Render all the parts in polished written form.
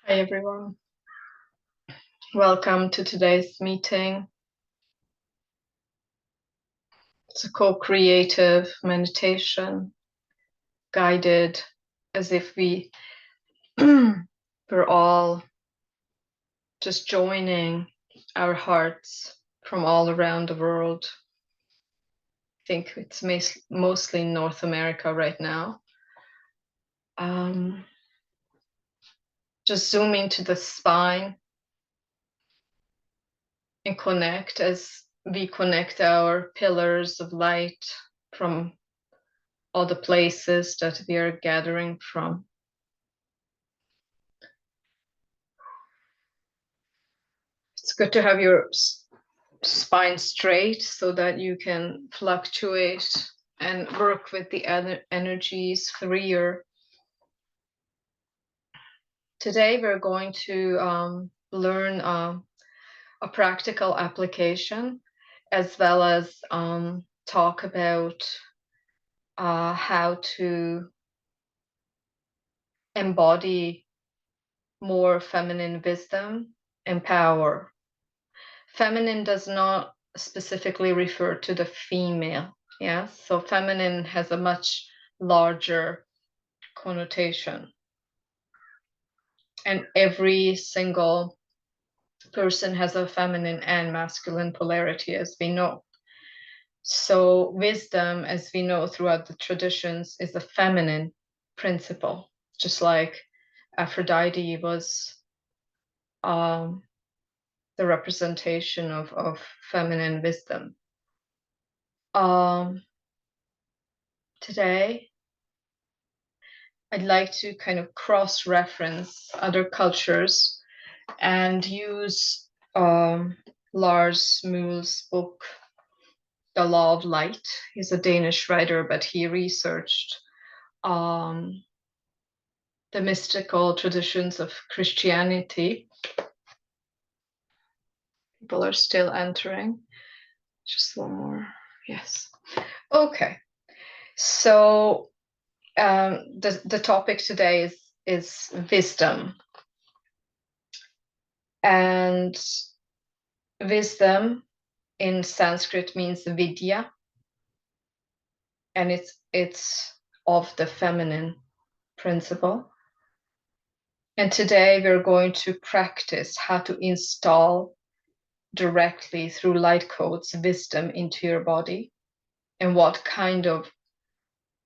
Hi everyone. Welcome to today's meeting. It's a co-creative meditation, guided as if we were all just joining our hearts from all around the world. I think it's mostly North America right now. Just zoom into the spine and connect as we connect our pillars of light from all the places that we are gathering from. It's good to have your spine straight so that you can fluctuate and work with the energies freer. Today, we're going to learn a practical application as well as talk about how to embody more feminine wisdom and power. Feminine does not specifically refer to the female. Yeah, so feminine has a much larger connotation. And every single person has a feminine and masculine polarity, as we know. So, wisdom, as we know throughout the traditions, is a feminine principle, just like Aphrodite was the representation of feminine wisdom. Today, I'd like to kind of cross-reference other cultures and use Lars Muhl's book, The Law of Light. He's a Danish writer, but he researched the mystical traditions of Christianity. People are still entering. Just one more. Yes. Okay. So the topic today is wisdom. And wisdom in Sanskrit means vidya, and it's of the feminine principle. And today we're going to practice how to install directly through light codes wisdom into your body, and what kind of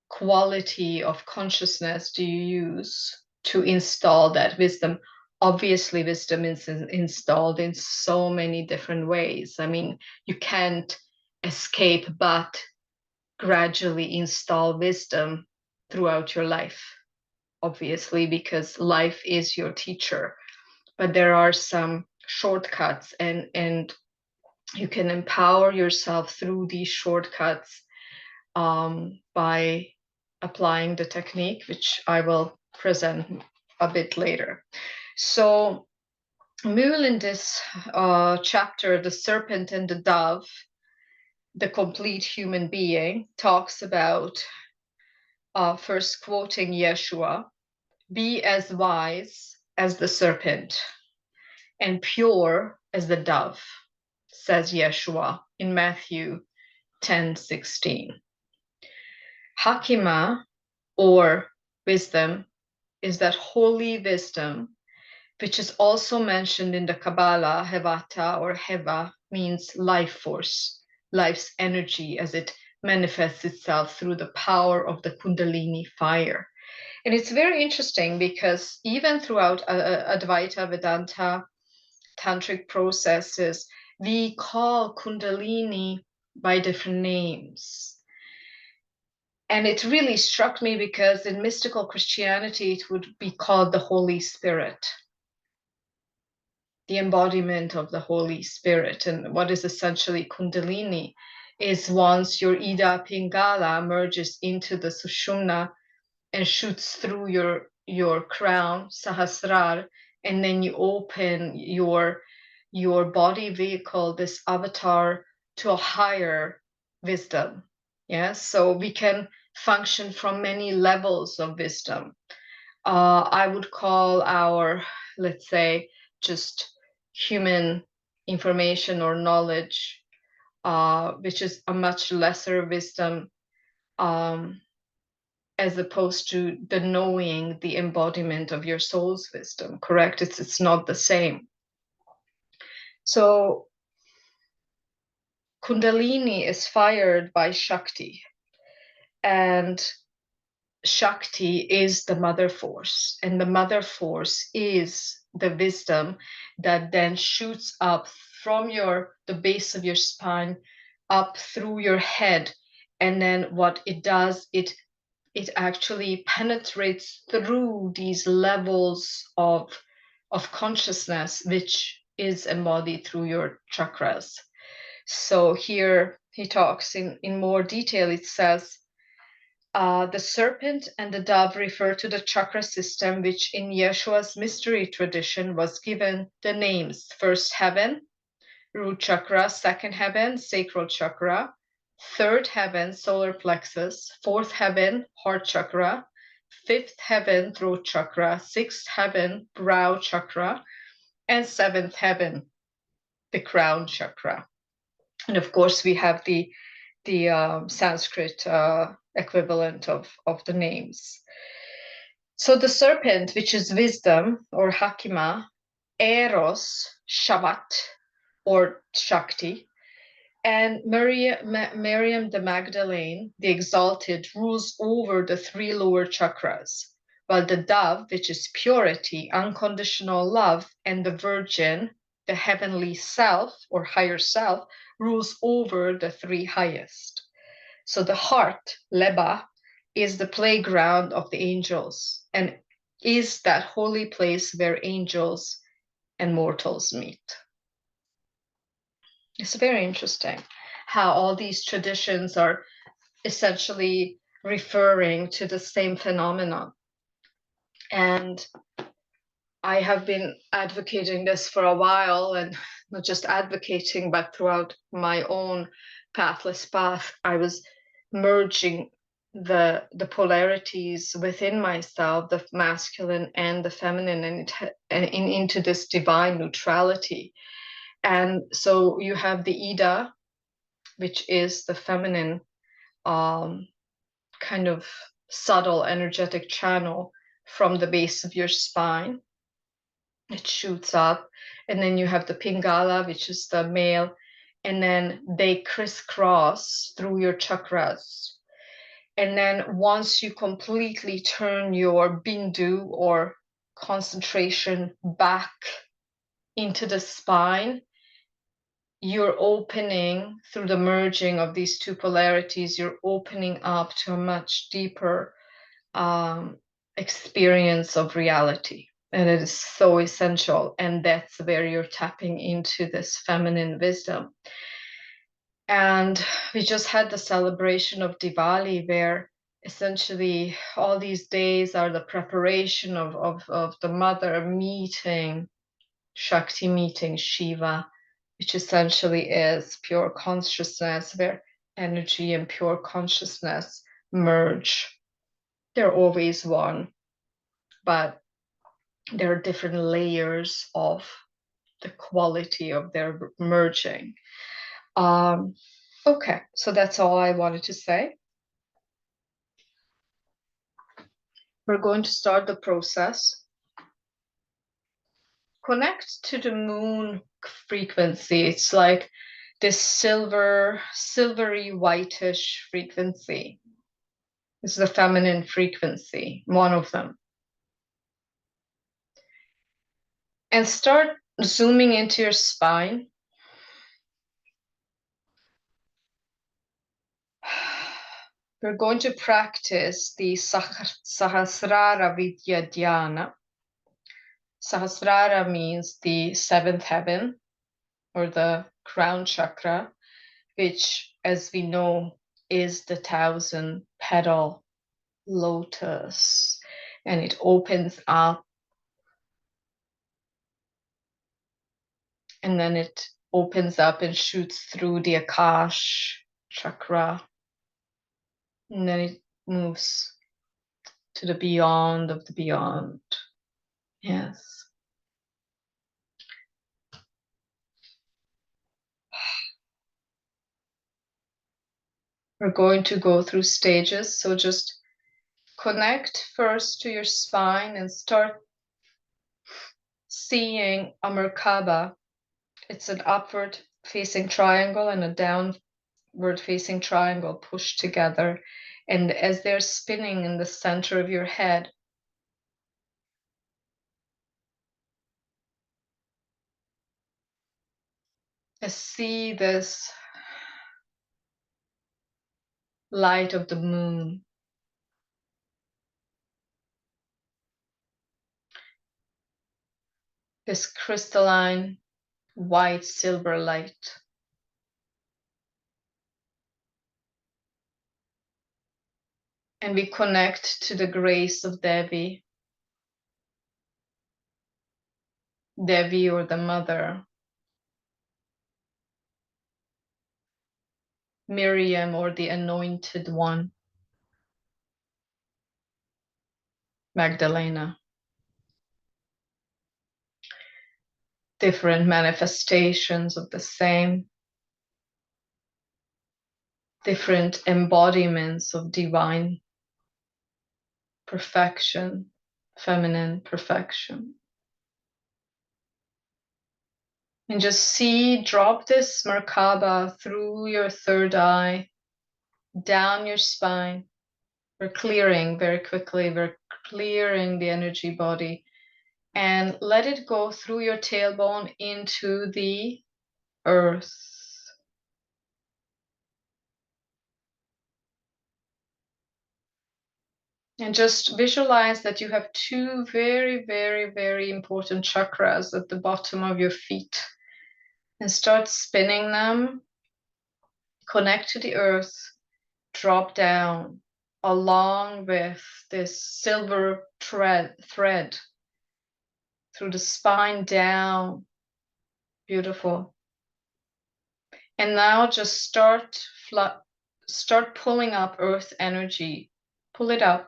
quality of consciousness do you use to install that wisdom. Obviously, wisdom is installed in so many different ways. I mean, you can't escape but gradually install wisdom throughout your life, obviously, because life is your teacher. But there are some shortcuts, and you can empower yourself through these shortcuts by applying the technique, which I will present a bit later. So, Muhl in this chapter, The Serpent and the Dove, the complete human being, talks about, first quoting Yeshua, be as wise as the serpent and pure as the dove, says Yeshua in Matthew 10:16. Hakima, or wisdom, is that holy wisdom, which is also mentioned in the Kabbalah. Hevata, or Heva, means life force, life's energy as it manifests itself through the power of the Kundalini fire. And it's very interesting because even throughout Advaita Vedanta tantric processes, we call Kundalini by different names. And it really struck me because in mystical Christianity, it would be called the Holy Spirit, the embodiment of the Holy Spirit. And what is essentially Kundalini is once your Ida Pingala merges into the Sushumna and shoots through your crown, Sahasrar, and then you open your body vehicle, this avatar, to a higher wisdom. Yeah, so we can function from many levels of wisdom. I would call our, let's say, just human information or knowledge, which is a much lesser wisdom, as opposed to the knowing, the embodiment of your soul's wisdom, correct? It's not the same. So Kundalini is fired by Shakti, and Shakti is the mother force, and the mother force is the wisdom that then shoots up from the base of your spine up through your head. And then what it does, it actually penetrates through these levels of consciousness, which is embodied through your chakras. So here he talks in more detail. It says, the serpent and the dove refer to the chakra system, which in Yeshua's mystery tradition was given the names: first heaven, root chakra; second heaven, sacral chakra; third heaven, solar plexus; fourth heaven, heart chakra; fifth heaven, throat chakra; sixth heaven, brow chakra; and seventh heaven, the crown chakra. And of course, we have the Sanskrit equivalent of the names. So the serpent, which is wisdom or Hakima, Eros, Shavat, or Shakti, and Miriam the Magdalene, the exalted, rules over the three lower chakras, while the dove, which is purity, unconditional love, and the virgin, the heavenly self or higher self, rules over the three highest. So the heart, Leba, is the playground of the angels and is that holy place where angels and mortals meet. It's very interesting how all these traditions are essentially referring to the same phenomenon. And I have been advocating this for a while, and not just advocating, but throughout my own pathless path, I was merging the polarities within myself, the masculine and the feminine, and into this divine neutrality. And so you have the Ida, which is the feminine kind of subtle energetic channel from the base of your spine. It shoots up, and then you have the Pingala, which is the male, and then they crisscross through your chakras. And then once you completely turn your Bindu or concentration back into the spine, you're opening through the merging of these two polarities, you're opening up to a much deeper experience of reality. And it is so essential. And that's where you're tapping into this feminine wisdom. And we just had the celebration of Diwali, where essentially all these days are the preparation of the mother meeting Shakti, meeting Shiva, which essentially is pure consciousness, where energy and pure consciousness merge. They're always one, but there are different layers of the quality of their merging. Okay, so that's all I wanted to say. We're going to start the process. Connect to the moon frequency. It's like this silvery whitish frequency. This is the feminine frequency, one of them. And start zooming into your spine. We're going to practice the Sahasrara Vidya Dhyana. Sahasrara means the seventh heaven or the crown chakra, which, as we know, is the 1,000-petal lotus. And it opens up, and then it opens up and shoots through the Akash chakra. And then it moves to the beyond of the beyond. Yes. We're going to go through stages, so just connect first to your spine and start seeing a Merkaba. It's an upward facing triangle and a downward facing triangle pushed together. And as they're spinning in the center of your head, I see this light of the moon. This crystalline white silver light. And we connect to the grace of Devi. Devi, or the mother. Miriam, or the anointed one. Magdalena. Different manifestations of the same. Different embodiments of divine perfection, feminine perfection. And just see, drop this Merkaba through your third eye, down your spine. We're clearing very quickly, we're clearing the energy body, and let it go through your tailbone into the earth. And just visualize that you have two very, very, very important chakras at the bottom of your feet. And start spinning them. Connect to the earth. Drop down along with this silver thread through the spine down. Beautiful. And now just start pulling up earth energy. Pull it up.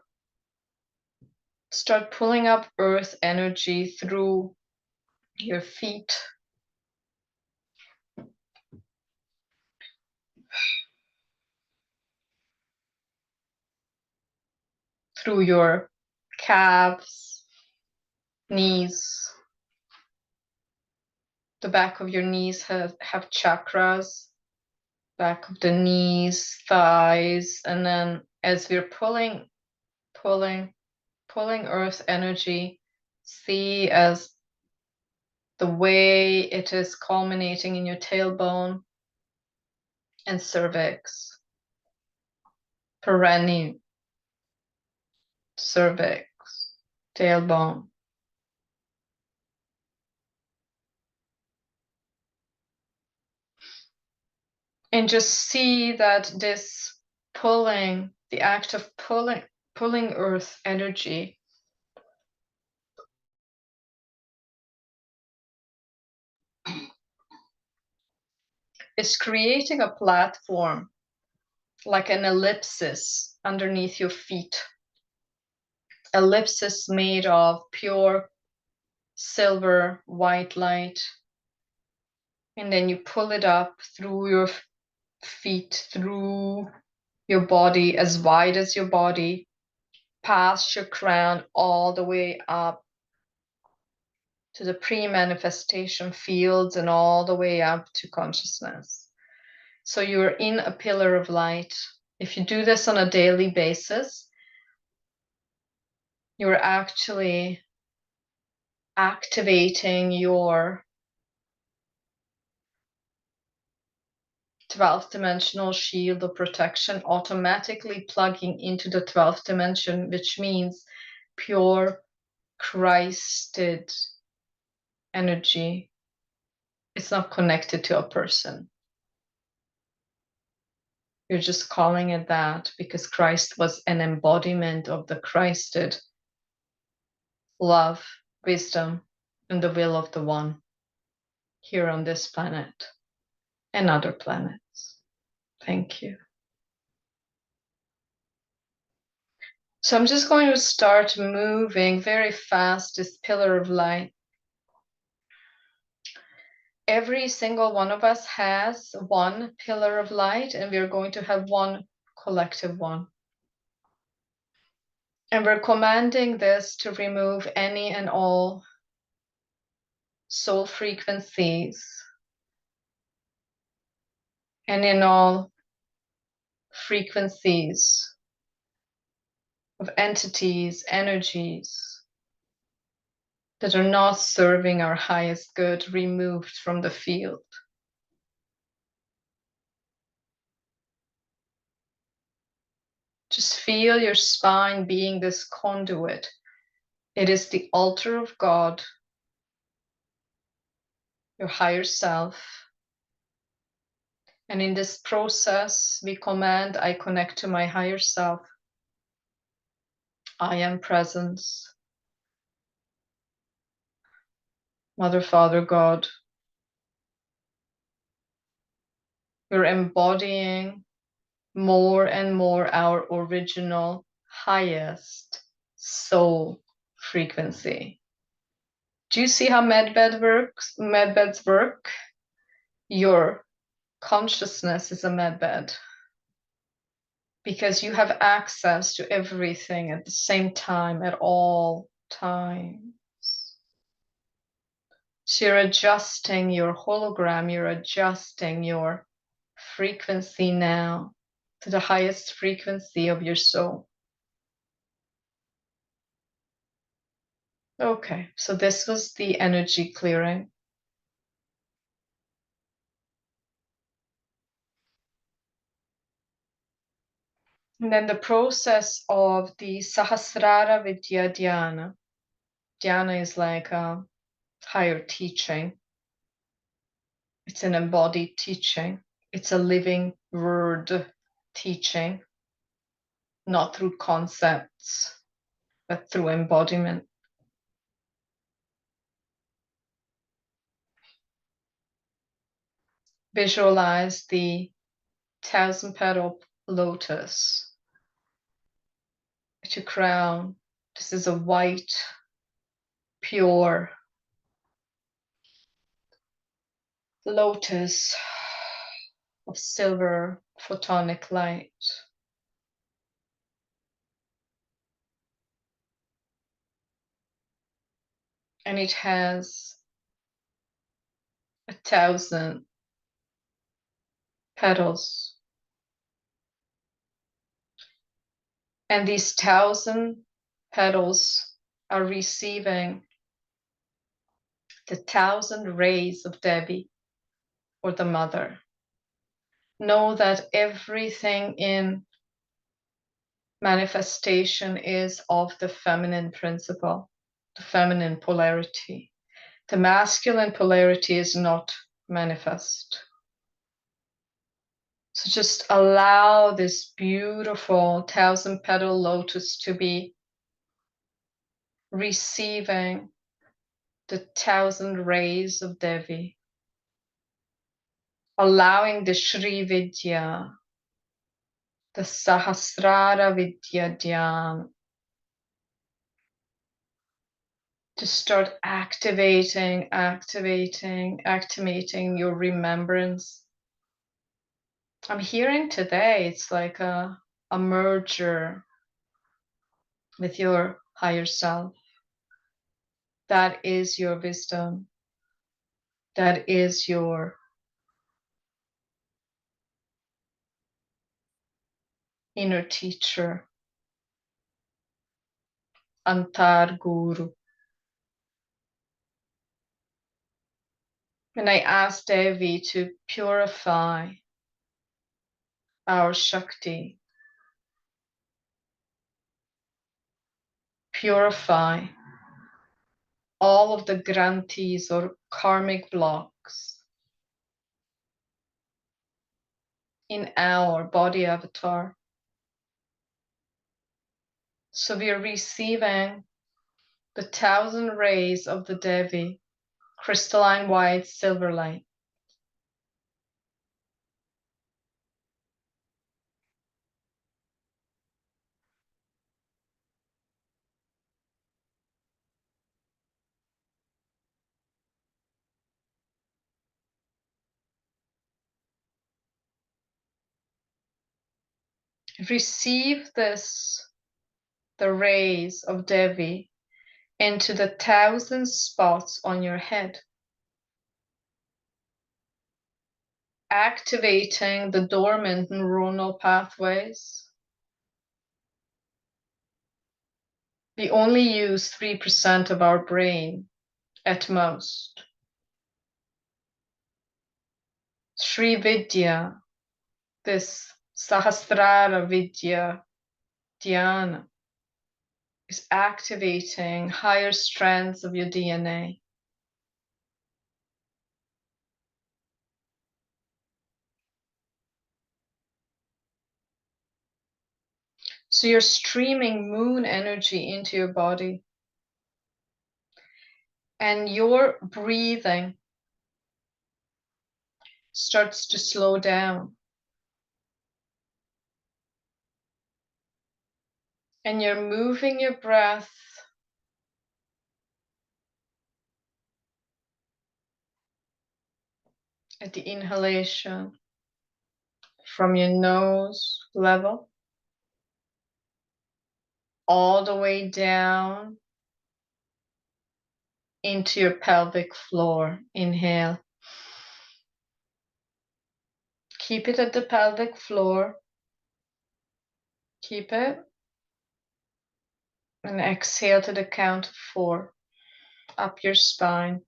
Start pulling up earth energy through your feet. Through your calves, knees. The back of your knees have chakras. Back of the knees, thighs, and then as we're pulling earth energy, see as the way it is culminating in your tailbone and cervix, perineum, cervix, tailbone. And just see that this pulling, the act of pulling earth energy is creating a platform, like an ellipsis underneath your feet. Ellipsis made of pure silver white light. And then you pull it up through your feet, through your body, as wide as your body, past your crown, all the way up to the pre-manifestation fields and all the way up to consciousness. So you're in a pillar of light. If you do this on a daily basis, you're actually activating your 12th dimensional shield of protection, automatically plugging into the 12th dimension, which means pure Christed energy. It's not connected to a person. You're just calling it that because Christ was an embodiment of the Christed love, wisdom, and the will of the One here on this planet and other planets. Thank you. So I'm just going to start moving very fast this pillar of light. Every single one of us has one pillar of light, and we're going to have one collective one. And we're commanding this to remove any and all soul frequencies and in all frequencies of entities, energies that are not serving our highest good, removed from the field. Just feel your spine being this conduit. It is the altar of God, your higher self. And in this process, we command, I connect to my higher self. I am presence. Mother, Father, God. We're embodying more and more our original highest soul frequency. Do you see how medbeds work? Your consciousness is a medbed because you have access to everything at the same time at all times. So you're adjusting your hologram, you're adjusting your frequency now to the highest frequency of your soul. Okay, so this was the energy clearing. And then the process of the Sahasrara Vidya Dhyana. Dhyana is like a higher teaching. It's an embodied teaching. It's a living word teaching, not through concepts, but through embodiment. Visualize the 1,000-petal lotus at your crown. This is a white, pure lotus of silver photonic light. And it has 1,000 petals. And these 1,000 petals are receiving the 1,000 rays of Devi, or the mother. Know that everything in manifestation is of the feminine principle, the feminine polarity. The masculine polarity is not manifest. So just allow this beautiful 1,000-petal lotus to be receiving the 1,000 rays of Devi, allowing the Shri Vidya, the Sahasrara Vidya Dhyan, to start activating your remembrance. I'm hearing today it's like a merger with your higher self. That is your wisdom. That is your inner teacher, Antar Guru. And I ask Devi to purify our Shakti, purify all of the grantis or karmic blocks in our body avatar. So we are receiving the 1,000 rays of the Devi, crystalline white silver light. Receive this, the rays of Devi, into the 1,000 spots on your head, activating the dormant neuronal pathways. We only use 3% of our brain at most. Sri Vidya, this Sahasrara Vidya Dhyana, is activating higher strands of your DNA. So you're streaming moon energy into your body, and your breathing starts to slow down. And you're moving your breath at the inhalation from your nose level all the way down into your pelvic floor. Inhale. Keep it at the pelvic floor. Keep it. And exhale to the count of 4. Up your spine.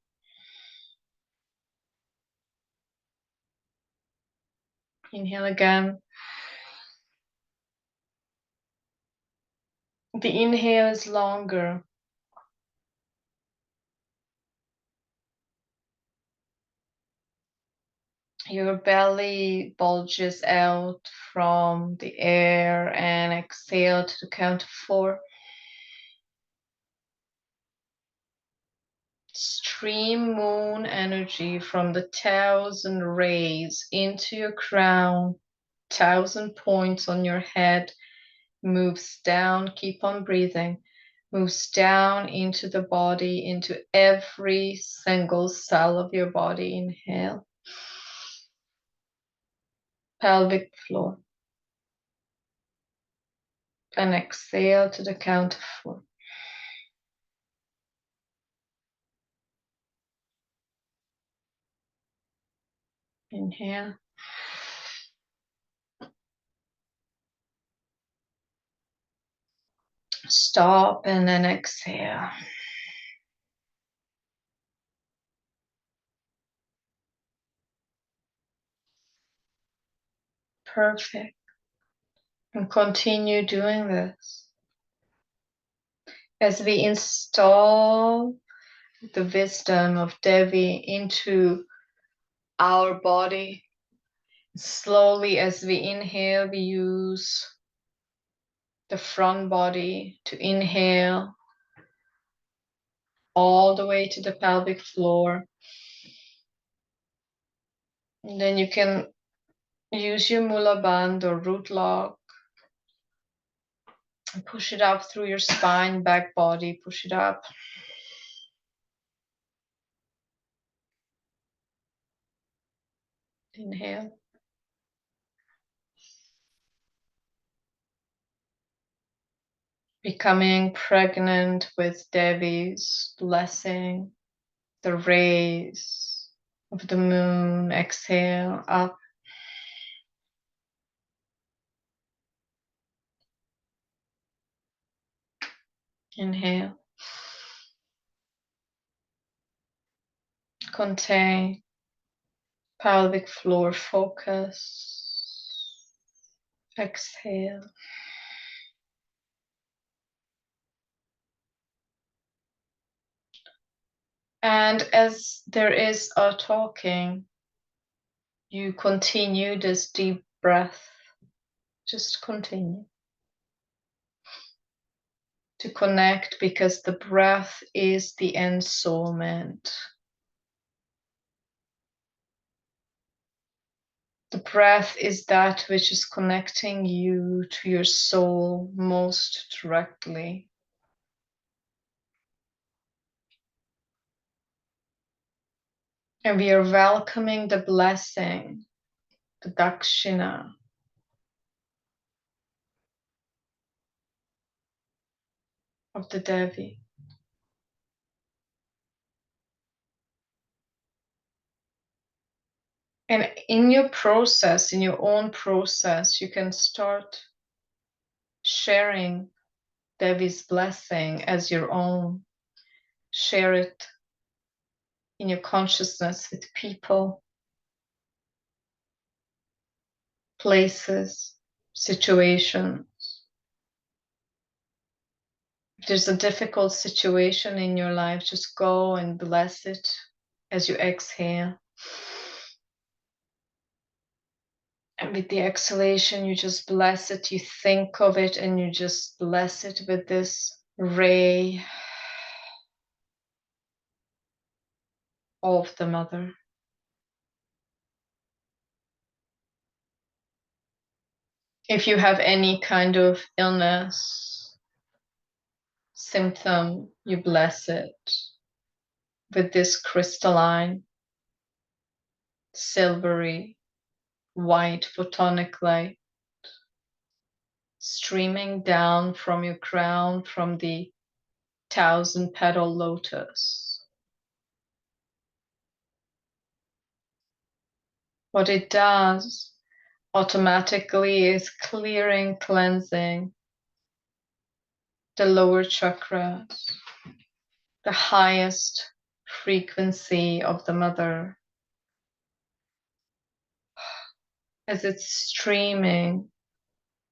Inhale again. The inhale is longer. Your belly bulges out from the air, and exhale to the count of 4. Stream moon energy from the 1,000 rays into your crown, 1,000 points on your head, moves down, keep on breathing, moves down into the body, into every single cell of your body. Inhale. Pelvic floor. And exhale to the count of 4. Inhale. Stop and then exhale. Perfect. And continue doing this. As we install the wisdom of Devi into our body, slowly as we inhale, we use the front body to inhale all the way to the pelvic floor. And then you can use your Mula Bandh or root lock and push it up through your spine, back body, push it up. Inhale. Becoming pregnant with Devi's blessing, the rays of the moon. Exhale up. Inhale. Contain. Pelvic floor focus. Exhale. And as there is a talking, you continue this deep breath. Just continue to connect, because the breath is the ensoulment. The breath is that which is connecting you to your soul most directly. And we are welcoming the blessing, the dakshina, of the Devi. And in your process, in your own process, you can start sharing Devi's blessing as your own. Share it in your consciousness with people, places, situations. If there's a difficult situation in your life, just go and bless it as you exhale. And with the exhalation, you just bless it, you think of it, and you just bless it with this ray of the Mother. If you have any kind of illness, symptom, you bless it with this crystalline, silvery, white photonic light streaming down from your crown, from the 1,000-petal lotus. What it does automatically is clearing, cleansing the lower chakras, the highest frequency of the Mother, as it's streaming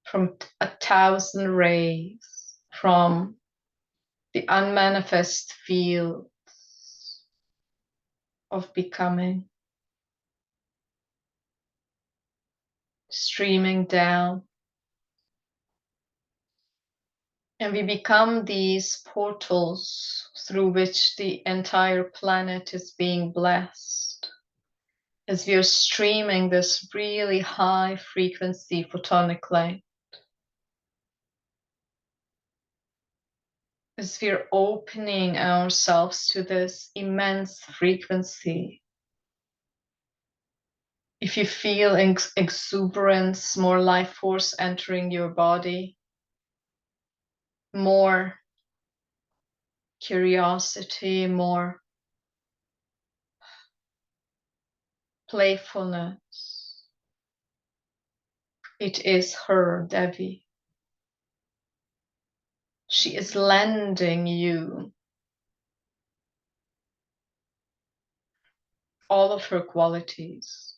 from 1,000 rays from the unmanifest fields of becoming, streaming down. And we become these portals through which the entire planet is being blessed, as we are streaming this really high frequency photonic light, as we are opening ourselves to this immense frequency. If you feel exuberance, more life force entering your body, more curiosity, more playfulness, it is her, Devi. She is lending you all of her qualities.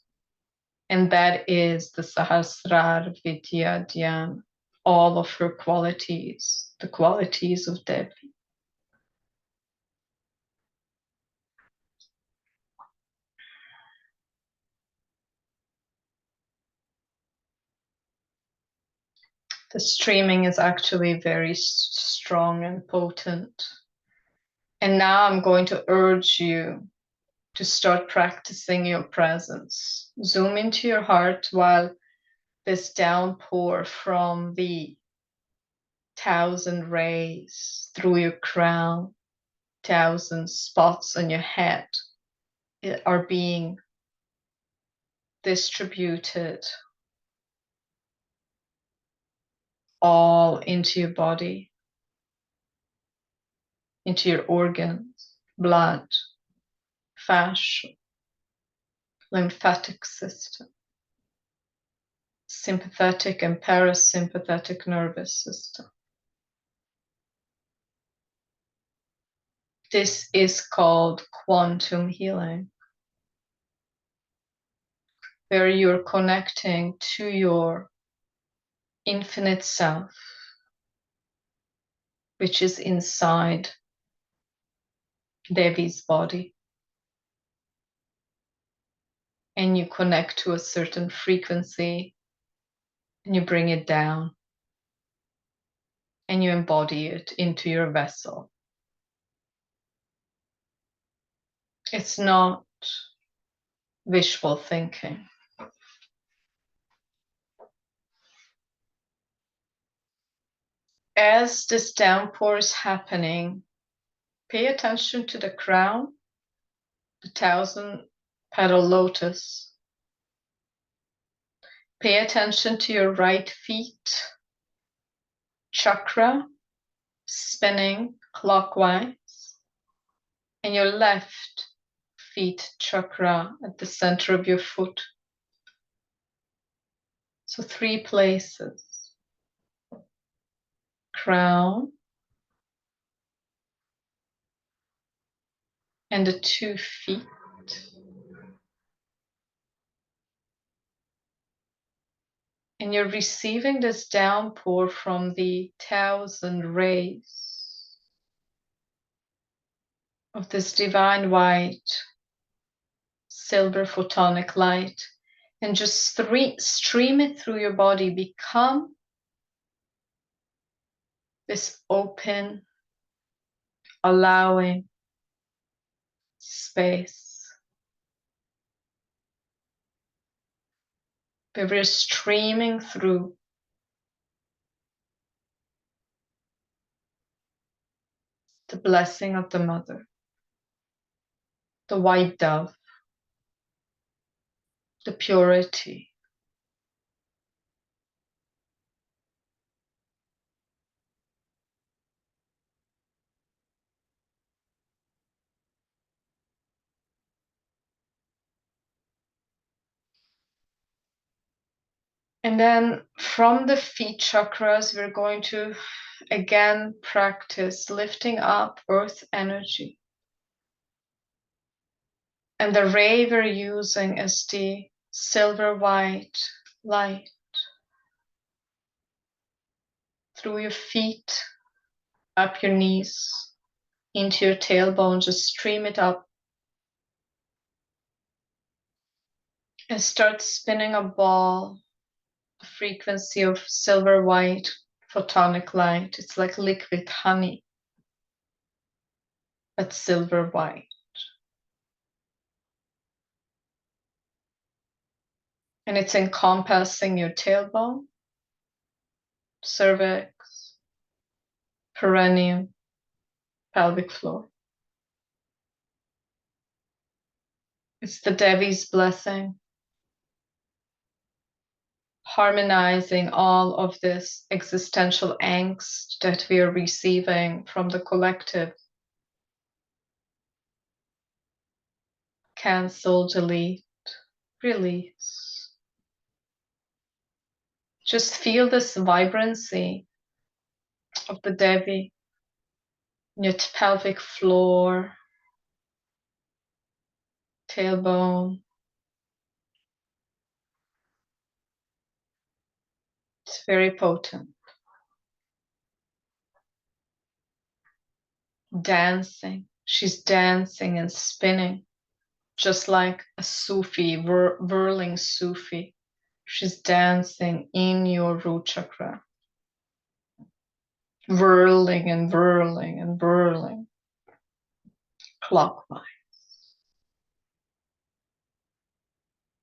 And that is the Sahasrar Vidya Dhyan, all of her qualities, the qualities of Devi. The streaming is actually very strong and potent. And now I'm going to urge you to start practicing your presence. Zoom into your heart while this downpour from the 1,000 rays through your crown, 1,000 spots on your head are being distributed all into your body, into your organs, blood, fascia, lymphatic system, sympathetic and parasympathetic nervous system. This is called quantum healing, where you're connecting to your infinite self, which is inside Devi's body. And you connect to a certain frequency and you bring it down and you embody it into your vessel. It's not wishful thinking. As this downpour is happening, pay attention to the crown, the 1,000-petal lotus. Pay attention to your right feet chakra, spinning clockwise, and your left feet chakra at the center of your foot. So 3 places. Crown and the 2 feet. And you're receiving this downpour from the 1,000 rays of this divine white, silver photonic light. And just stream it through your body. Become this open, allowing space. Where we're streaming through the blessing of the mother, the white dove, the purity. And then from the feet chakras, we're going to again practice lifting up earth energy. And the ray we're using is the silver white light through your feet, up your knees, into your tailbone. Just stream it up and start spinning a ball, the frequency of silver white photonic light. It's like liquid honey, but silver white. And it's encompassing your tailbone, cervix, perineum, pelvic floor. It's the Devi's blessing, harmonizing all of this existential angst that we are receiving from the collective. Cancel, delete, release. Just feel this vibrancy of the Devi in your pelvic floor, tailbone. It's very potent. Dancing. She's dancing and spinning, just like a Sufi, whirling Sufi. She's dancing in your root chakra, whirling and whirling and whirling clockwise.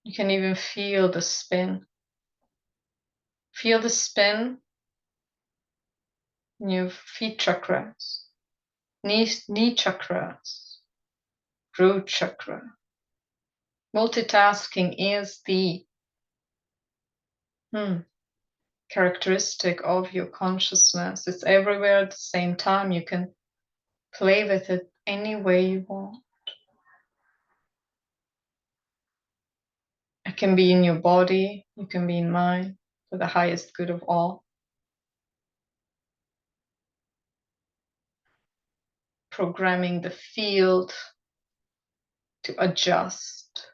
You can even feel the spin. Feel the spin in your feet chakras, knee chakras, root chakra. Multitasking is the characteristic of your consciousness. It's everywhere at the same time. You can play with it any way you want. It can be in your body, it can be in mind, for the highest good of all. Programming the field to adjust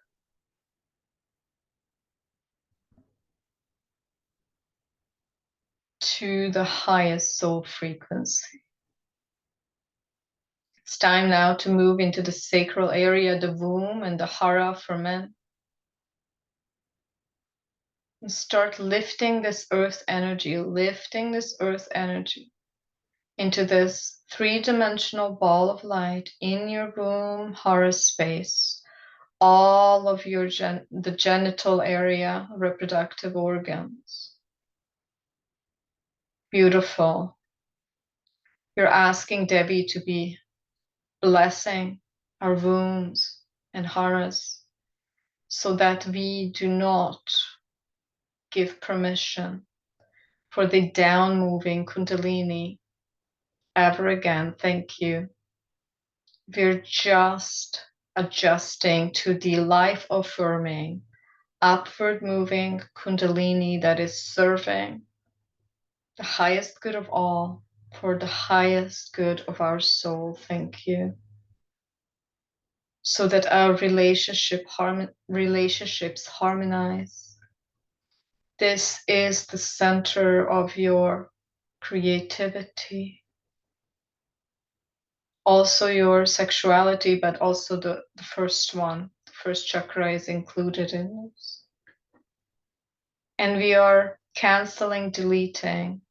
to the highest soul frequency. It's time now to move into the sacral area, the womb and the hara for men. And start lifting this earth energy into this 3-dimensional ball of light in your womb, hara space, all of your the genital area, reproductive organs. Beautiful. You're asking Devi to be blessing our wombs and haras so that we do not give permission for the down moving kundalini ever again. Thank you. We're just adjusting to the life affirming, upward moving Kundalini that is serving the highest good of all for the highest good of our soul. Thank you. So that our relationships harmonize. This is the center of your creativity, also your sexuality, but also the first one. The first chakra is included in this. And we are canceling, deleting,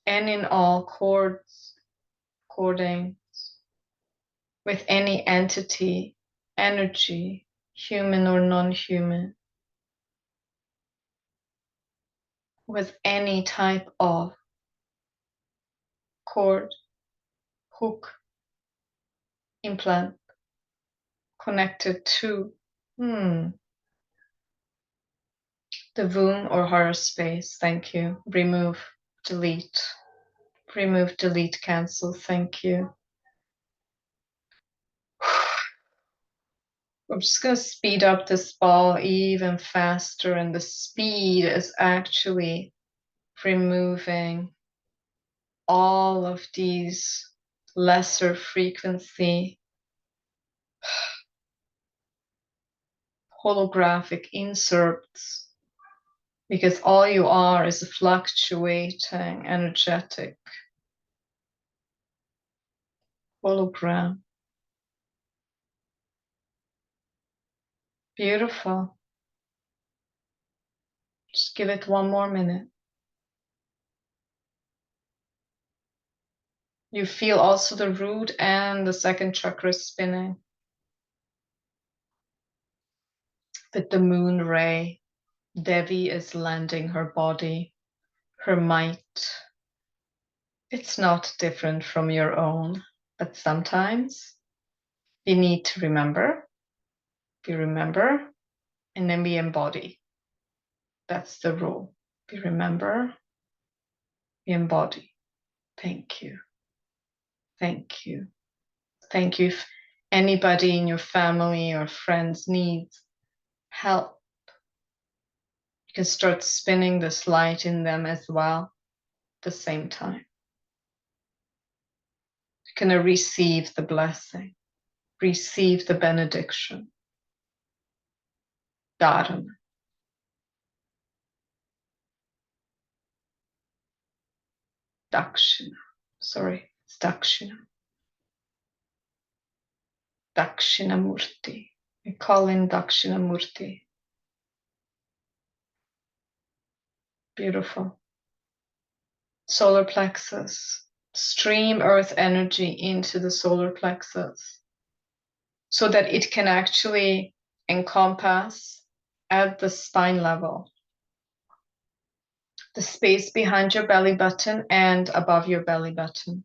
and in all cordings with any entity, energy, human or non-human, with any type of cord, hook, implant connected to the womb or heart space. Thank you. Remove, delete, cancel. Thank you. I'm just going to speed up this ball even faster, and the speed is actually removing all of these lesser frequency holographic inserts, because all you are is a fluctuating energetic hologram. Beautiful. Just give it one more minute. You feel also the root and the second chakra spinning with the moon ray. Devi is lending her body, her might. It's not different from your own, but sometimes we need to remember. We remember, and then we embody. That's the rule. We remember, we embody. Thank you. Thank you. Thank you. If anybody in your family or friends needs help, you can start spinning this light in them as well at the same time. You're going to receive the blessing, receive the benediction. Dharma. Dakshina. Sorry, it's Dakshina. Dakshinamurti. We call in Dakshinamurti. Beautiful. Solar plexus. Stream earth energy into the solar plexus so that it can actually encompass at the spine level the space behind your belly button and above your belly button.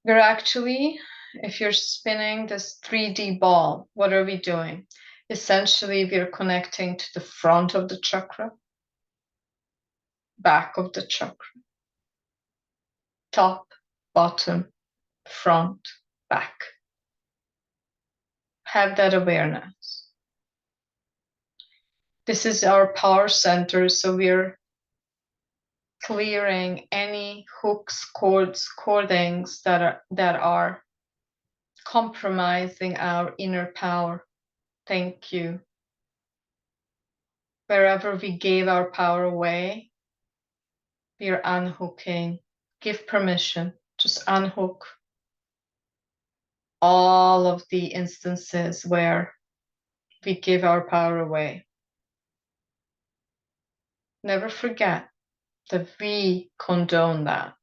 We're actually, if you're spinning this 3D ball, what are we doing? Essentially, we're connecting to the front of the chakra, back of the chakra, top, bottom, front, back. Have that awareness. This is our power center, so we're clearing any hooks, cords, cordings that are compromising our inner power. Thank you. Wherever we gave our power away, we are unhooking. Give permission. Just unhook all of the instances where we give our power away. Never forget that we condone that.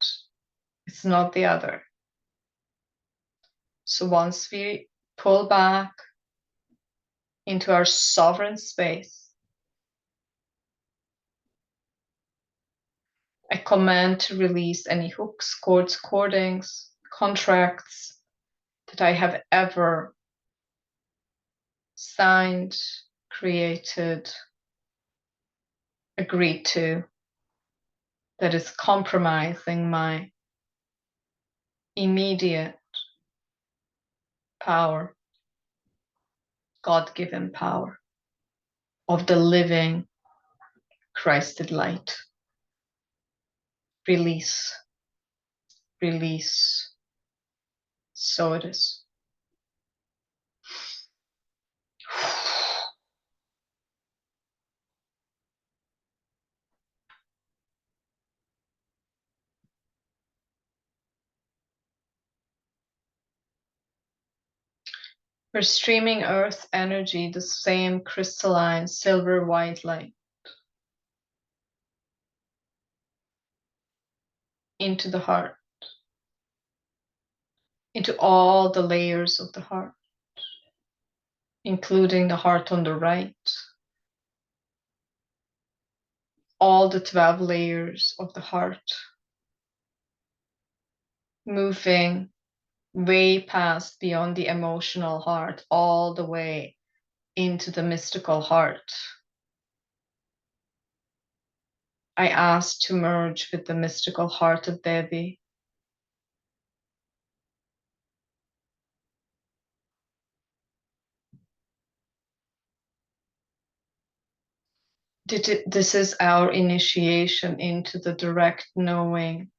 It's not the other. So once we pull back into our sovereign space, I command to release any hooks, cords, cordings, contracts that I have ever signed, created, agreed to, that is compromising my immediate power, God-given power of the living Christed light. Release, release. So it is. We're streaming earth energy, the same crystalline silver white light, into the heart, into all the layers of the heart, including the heart on the right, all the 12 layers of the heart, moving way past beyond the emotional heart, all the way into the mystical heart. I ask to merge with the mystical heart of Devi. This is our initiation into the direct knowing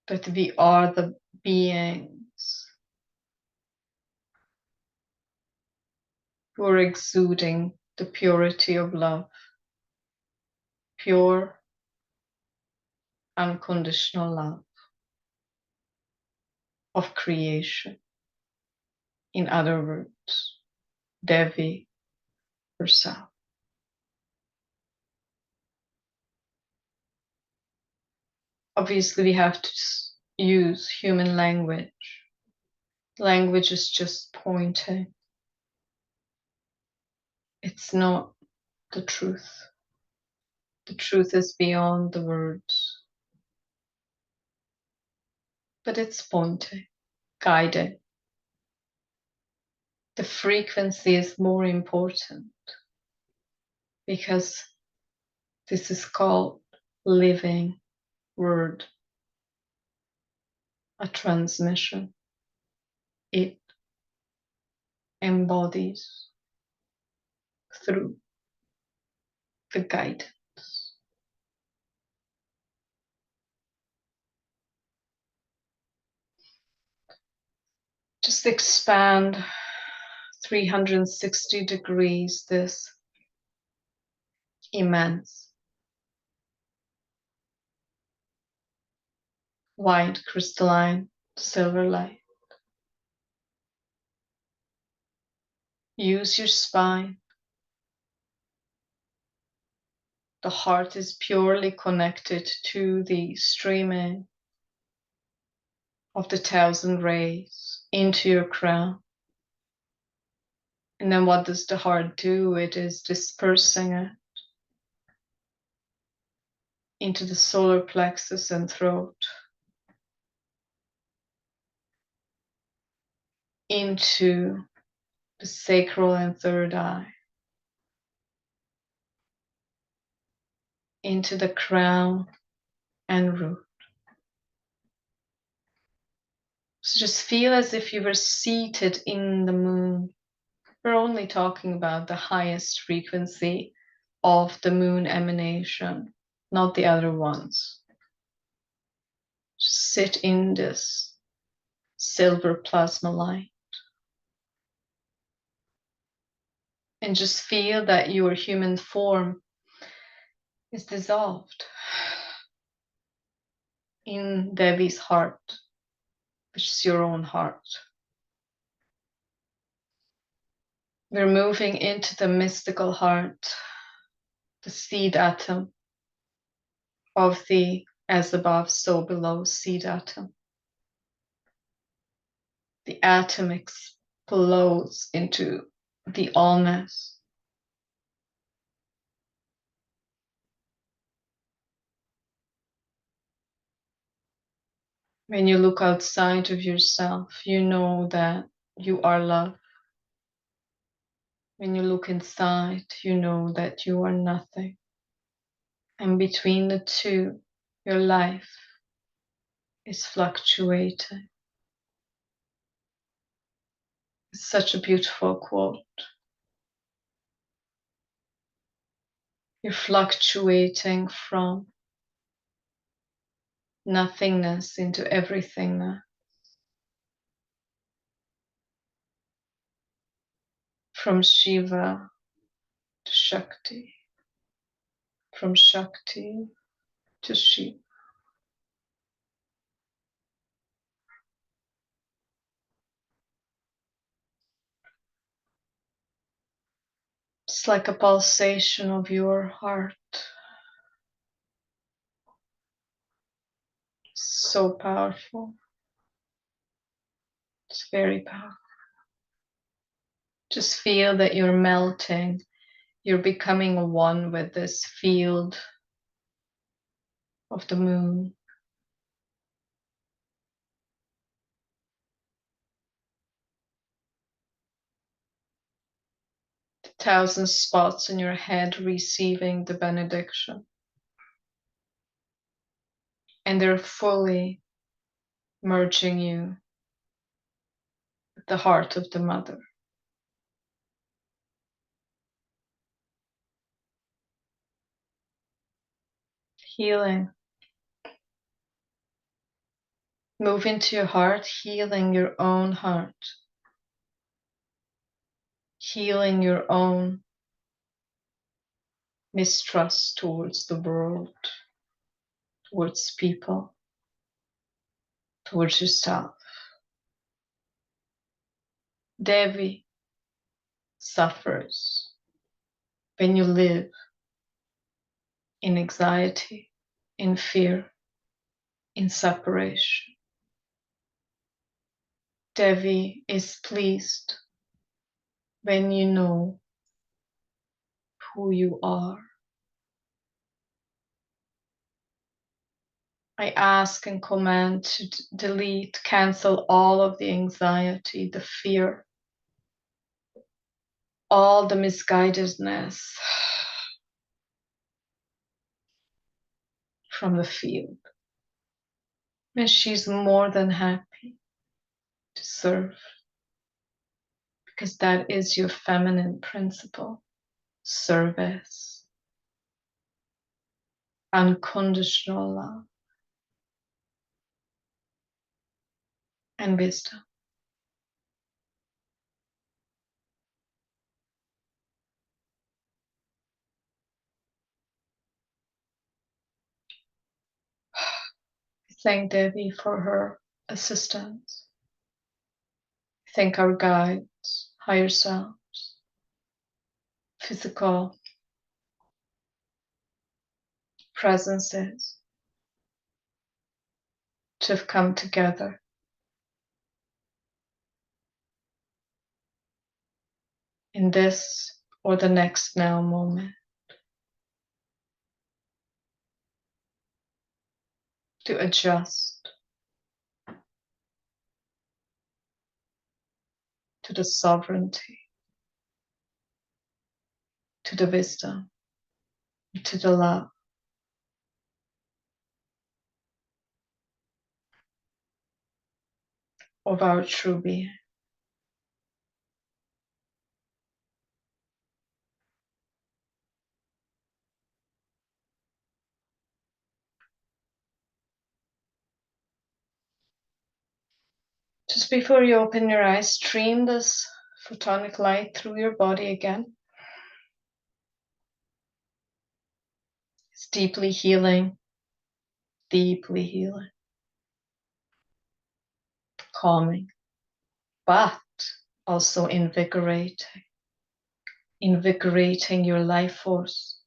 that we are the beings who are exuding the purity of love, pure, unconditional love of creation. In other words, Devi herself. Obviously, we have to use human language. Language is just pointing. It's not the truth. The truth is beyond the words. But it's pointing, guiding. The frequency is more important because this is called living word, a transmission. It embodies through the guidance. Just expand 360 degrees this immense white crystalline silver light. Use your spine. The heart is purely connected to the streaming of the 1,000 rays into your crown. And then what does the heart do? It is dispersing it into the solar plexus and throat, into the sacral and third eye, into the crown and root. So just feel as if you were seated in the moon. We're only talking about the highest frequency of the moon emanation, not the other ones. Just sit in this silver plasma light and just feel that your human form is dissolved in Devi's heart, which is your own heart. We're moving into the mystical heart, the seed atom of the as above, so below seed atom. The atom explodes into the allness. When you look outside of yourself, you know that you are love. When you look inside, you know that you are nothing. And between the two, your life is fluctuating. It's such a beautiful quote. You're fluctuating from nothingness into everythingness. From Shiva to Shakti. From Shakti to Shiva. It's like a pulsation of your heart. So powerful. It's very powerful. Just feel that you're melting. You're becoming one with this field of the moon. The 1,000 spots in your head receiving the benediction. And they're fully merging you with the heart of the mother. Healing. Move into your heart, healing your own heart. Healing your own mistrust towards the world, towards people, towards yourself. Devi suffers when you live in anxiety, in fear, in separation. Devi is pleased when you know who you are. I ask and command to delete, cancel all of the anxiety, the fear, all the misguidedness from the field. And she's more than happy to serve, because that is your feminine principle. Service, unconditional love, and wisdom. Thank Devi for her assistance. Thank our guides, higher selves, physical presences to have come together in this or the next now moment to adjust to the sovereignty, to the wisdom, to the love of our true being. Just before you open your eyes, stream this photonic light through your body again. It's deeply healing, calming, but also invigorating your life force,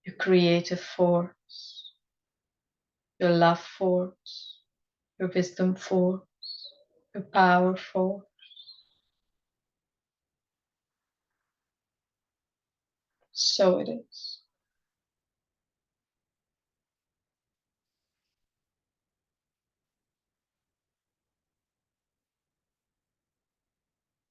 your creative force, your love force, your wisdom force, your power force. So it is.